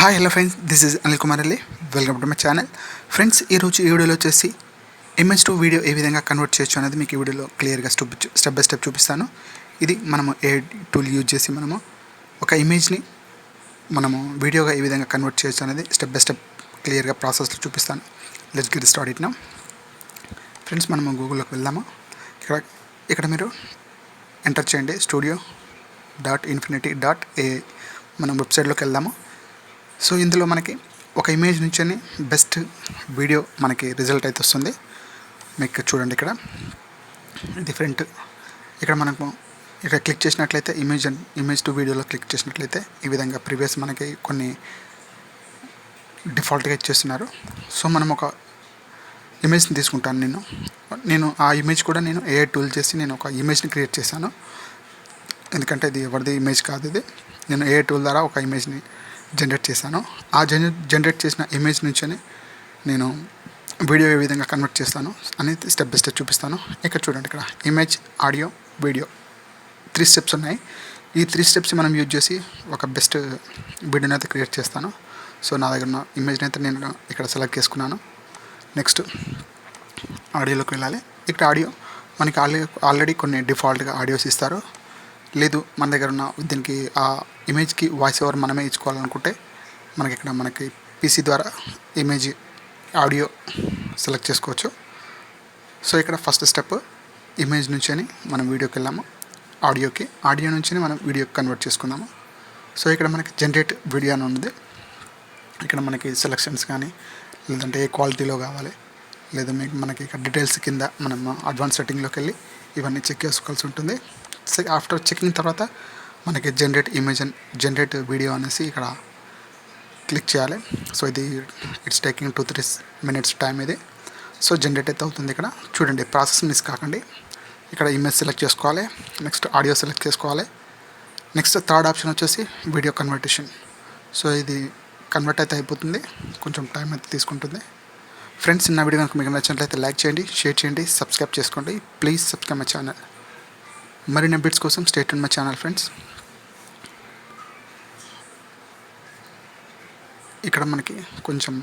Hi hello friends, this is Anil Kumar Alli. Welcome to my channel. Friends, ఈరోజు ఈ వీడియోలో వచ్చేసి ఇమేజ్ టు వీడియో ఏ విధంగా కన్వర్ట్ చేయొచ్చు అనేది మీకు ఈ వీడియోలో క్లియర్గా స్టెప్ బై స్టెప్ చూపిస్తాను. ఇది మనము ఏ టూల్ యూజ్ చేసి మనము ఒక ఇమేజ్ని మనము వీడియోగా ఏ విధంగా కన్వర్ట్ చేయొచ్చు అనేది స్టెప్ బై స్టెప్ క్లియర్గా ప్రాసెస్లో చూపిస్తాను. Let's get start it now. Friends, మనము గూగుల్లోకి వెళ్దాము. ఇక్కడ మీరు ఎంటర్ చేయండి studio.infinity.ai. మనం వెబ్సైట్లోకి వెళ్దాము. సో ఇందులో మనకి ఒక ఇమేజ్ నుంచి బెస్ట్ వీడియో మనకి రిజల్ట్ అయితే వస్తుంది. మీకు చూడండి, ఇక్కడ డిఫరెంట్, ఇక్కడ మనకు ఇక్కడ క్లిక్ చేసినట్లయితే ఇమేజ్ టు వీడియోలో క్లిక్ చేసినట్లయితే ఈ విధంగా ప్రీవియస్ మనకి కొన్ని డిఫాల్ట్గా ఇచ్చేస్తున్నారు. సో మనం ఒక ఇమేజ్ని తీసుకుంటాను. నేను ఆ ఇమేజ్ కూడా నేను ఏఐ టూల్ చేసి నేను ఒక ఇమేజ్ని క్రియేట్ చేశాను. ఎందుకంటే ఇది ఎవరిది ఇమేజ్ కాదు, ఇది నేను ఏఐ టూల్ ద్వారా ఒక ఇమేజ్ని జనరేట్ చేశాను. ఆ జనరేట్ చేసిన ఇమేజ్ నుంచి నేను వీడియో ఏ విధంగా కన్వర్ట్ చేస్తాను అనేది స్టెప్ బై స్టెప్ చూపిస్తాను. ఇక్కడ చూడండి, ఇక్కడ ఇమేజ్, ఆడియో, వీడియో 3 స్టెప్స్ ఉన్నాయి. ఈ 3 స్టెప్స్ మనం యూజ్ చేసి ఒక బెస్ట్ వీడియోని అయితే క్రియేట్ చేస్తాను. సో నా దగ్గర ఉన్న ఇమేజ్ని అయితే నేను ఇక్కడ సెలెక్ట్ చేసుకున్నాను. నెక్స్ట్ ఆడియోలోకి వెళ్ళాలి. ఇక్కడ ఆడియో మనకి ఆల్రెడీ కొన్ని డిఫాల్ట్గా ఆడియోస్ ఇస్తారు. లేదు మన దగ్గర ఉన్న దీనికి ఆ ఇమేజ్కి వాయిస్ ఓవర్ మనమే ఇచ్చుకోవాలనుకుంటే మనకి పీసీ ద్వారా ఇమేజ్ ఆడియో సెలెక్ట్ చేసుకోవచ్చు. సో ఇక్కడ ఫస్ట్ స్టెప్ ఇమేజ్ నుంచి మనం వీడియోకి వెళ్ళాము. ఆడియో నుంచి మనం వీడియోకి కన్వర్ట్ చేసుకుందాము. సో ఇక్కడ మనకి జనరేట్ వీడియో అని ఉంది. ఇక్కడ మనకి సెలెక్షన్స్ కానీ లేదంటే ఏ క్వాలిటీలో కావాలి, లేదా మనకి ఇక్కడ డీటెయిల్స్ కింద మనం అడ్వాన్స్ సెట్టింగ్లోకి వెళ్ళి ఇవన్నీ చెక్ చేసుకోవాల్సి ఉంటుంది. ఆఫ్టర్ చెకింగ్ తర్వాత మనకి జనరేట్ వీడియో అనేసి ఇక్కడ క్లిక్ చేయాలి. సో ఇది ఇట్స్ టేకింగ్ 2-3 minutes టైం ఇది. సో జనరేట్ అయితే అవుతుంది. ఇక్కడ చూడండి, ప్రాసెస్ మిస్ కాకండి. ఇక్కడ ఇమేజ్ సెలెక్ట్ చేసుకోవాలి, నెక్స్ట్ ఆడియో సెలెక్ట్ చేసుకోవాలి, నెక్స్ట్ థర్డ్ ఆప్షన్ వచ్చేసి వీడియో కన్వర్టేషన్. సో ఇది కన్వర్ట్ అయితే అయిపోతుంది, కొంచెం టైం అయితే తీసుకుంటుంది. ఫ్రెండ్స్, నా వీడియో కనుక మీకు నచ్చినట్లయితే లైక్ చేయండి, షేర్ చేయండి, సబ్స్క్రైబ్ చేసుకోండి. Please subscribe my channel. మరిన్ని అప్డేట్స్ కోసం stay tune my channel friends. ఇక్కడ మనకి కొంచెం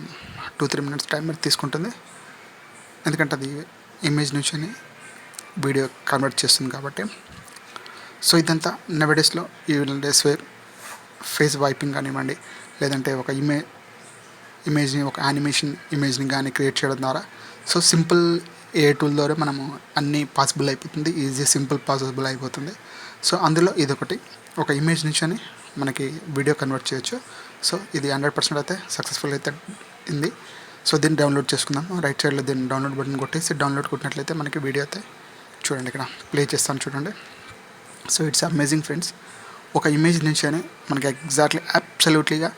2-3 minutes టైం అయితే తీసుకుంటుంది, ఎందుకంటే అది ఇమేజ్ నుంచి వీడియో కన్వర్ట్ చేస్తుంది కాబట్టి. సో ఇదంతా నవేడేస్లో ఈ డేస్ ఫేస్ వైపింగ్ కానివ్వండి, లేదంటే ఒక ఇమేజ్ని ఒక యానిమేషన్ ఇమేజ్ని కానీ క్రియేట్ చేయడం ద్వారా సో సింపుల్ ఏ టూల్ ద్వారా మనము అన్నీ పాసిబుల్ అయిపోతుంది, ఈజీ సింపుల్ పాసిబుల్ అయిపోతుంది. సో అందులో ఇదొకటి, ఒక ఇమేజ్ నుంచి మనకి వీడియో కన్వర్ట్ చేయొచ్చు. సో ఇది 100% అయితే సక్సెస్ఫుల్ అయితే ఉంది. సో దీన్ని డౌన్లోడ్ చేసుకుందాం. రైట్ సైడ్లో దీన్ని డౌన్లోడ్ బటన్ కొట్టేసి డౌన్లోడ్ కొట్టినట్లయితే మనకి వీడియో అయితే చూడండి, ఇక్కడ ప్లే చేస్తాను చూడండి. So it's amazing friends. ఒక ఇమేజ్ నుంచి మనకి ఎగ్జాక్ట్లీ అబ్సల్యూట్లీగా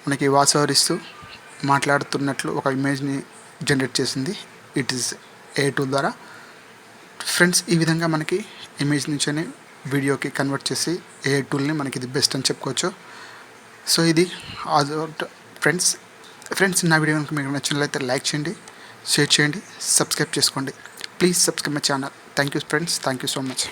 మనకి వాయిస్ ఓవర్ ఇస్తూ మాట్లాడుతున్నట్లు ఒక ఇమేజ్ని జనరేట్ చేసింది. ఇట్ ఈస్ ఏ టూల్ ద్వారా. ఫ్రెండ్స్, ఈ విధంగా మనకి ఇమేజ్ నుంచి వీడియోకి కన్వర్ట్ చేసి ఏ టూల్ని మనకి ఇది బెస్ట్ అని చెప్పుకోవచ్చు. సో ఇది ఫ్రెండ్స్ నా వీడియో కనుక మీకు నచ్చినట్లయితే లైక్ చేయండి, షేర్ చేయండి, సబ్స్క్రైబ్ చేసుకోండి. Please subscribe my channel. Thank you friends, thank you so much.